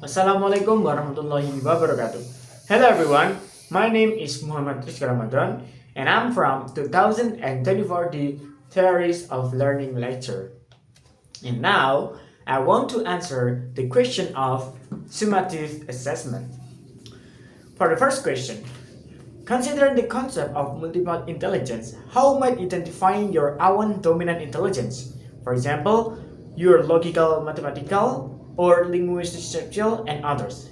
Assalamualaikum warahmatullahi wabarakatuh. Hello everyone, my name is Rizqi Romadon and I'm from 2024 Theories of Learning lecture. And now I want to answer the question of summative assessment. For the first question, considering the concept of multiple intelligence, how might identifying your own dominant intelligence, for example, your logical, mathematical, or linguistic structural, and others,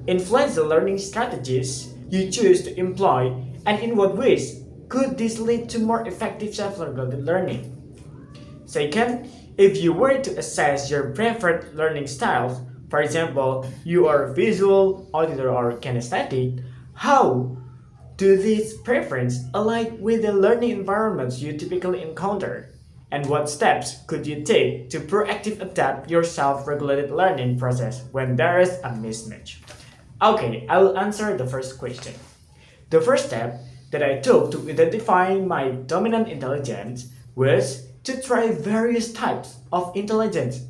influence the learning strategies you choose to employ, and in what ways could this lead to more effective self-regulated learning? Second, if you were to assess your preferred learning styles, for example, you are visual, auditor, or kinesthetic, how do these preferences align with the learning environments you typically encounter? And what steps could you take to proactively adapt your self-regulated learning process when there is a mismatch? Okay, I will answer the first question. The first step that I took to identifying my dominant intelligence was to try various types of intelligence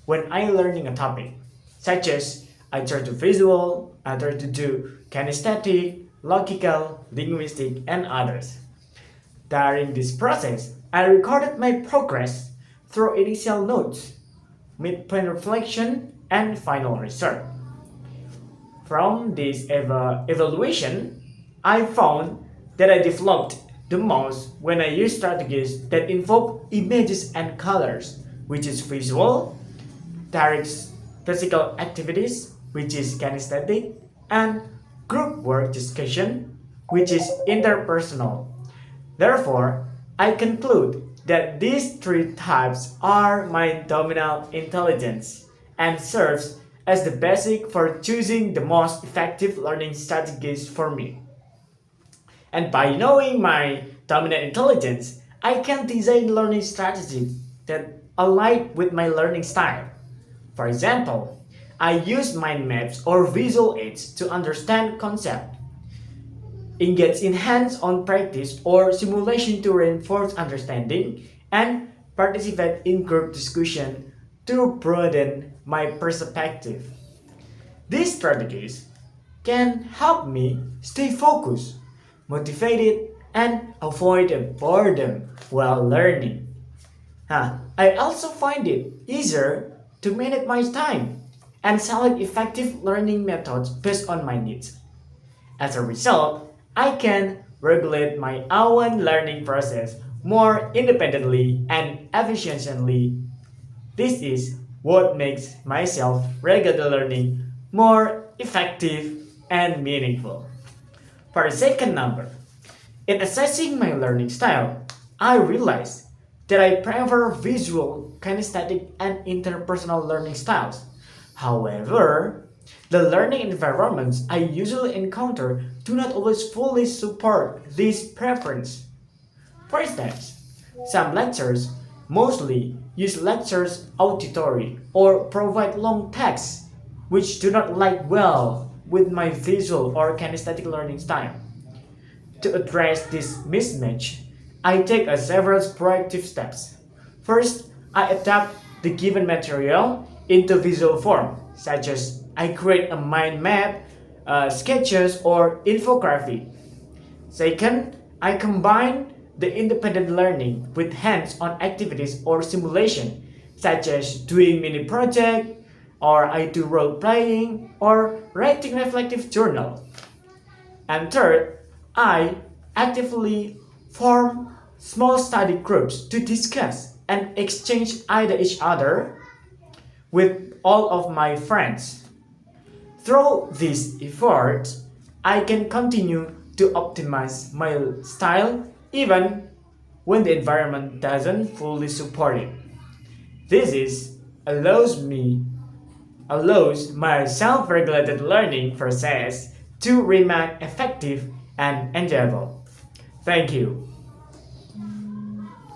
when I learning a topic, such as I try to visual, I try to do kinesthetic, logical, linguistic, and others. During this process, I recorded my progress through initial notes, midpoint reflection, and final result. From this evaluation, I found that I developed the most when I used strategies that involve images and colors, which is visual, direct physical activities, which is kinesthetic, and group work discussion, which is interpersonal. Therefore, I conclude that these three types are my dominant intelligence and serves as the basic for choosing the most effective learning strategies for me. And by knowing my dominant intelligence, I can design learning strategies that align with my learning style. For example, I use mind maps or visual aids to understand concepts, engage in hands-on practice or simulation to reinforce understanding, and participate in group discussion to broaden my perspective. These strategies can help me stay focused, motivated, and avoid boredom while learning. I also find it easier to manage my time and select effective learning methods based on my needs. As a result, I can regulate my own learning process more independently and efficiently. This is what makes my self-regulated learning more effective and meaningful. For the second number, in assessing my learning style, I realized that I prefer visual, kinesthetic, and interpersonal learning styles. However, the learning environments I usually encounter do not always fully support this preference. For instance, some lectures mostly use lectures auditory or provide long texts which do not lie well with my visual or kinesthetic learning style. To address this mismatch, I take several proactive steps. First, I adapt the given material into visual form, such as I create a mind map, sketches, or infographic. Second, I combine the independent learning with hands-on activities or simulation, such as doing mini project, or I do role playing, or writing reflective journal. And third, I actively form small study groups to discuss and exchange either each other with all of my friends. Through these efforts, I can continue to optimize my style even when the environment doesn't fully support it. This is allows me allows my self-regulated learning process to remain effective and enjoyable. Thank you.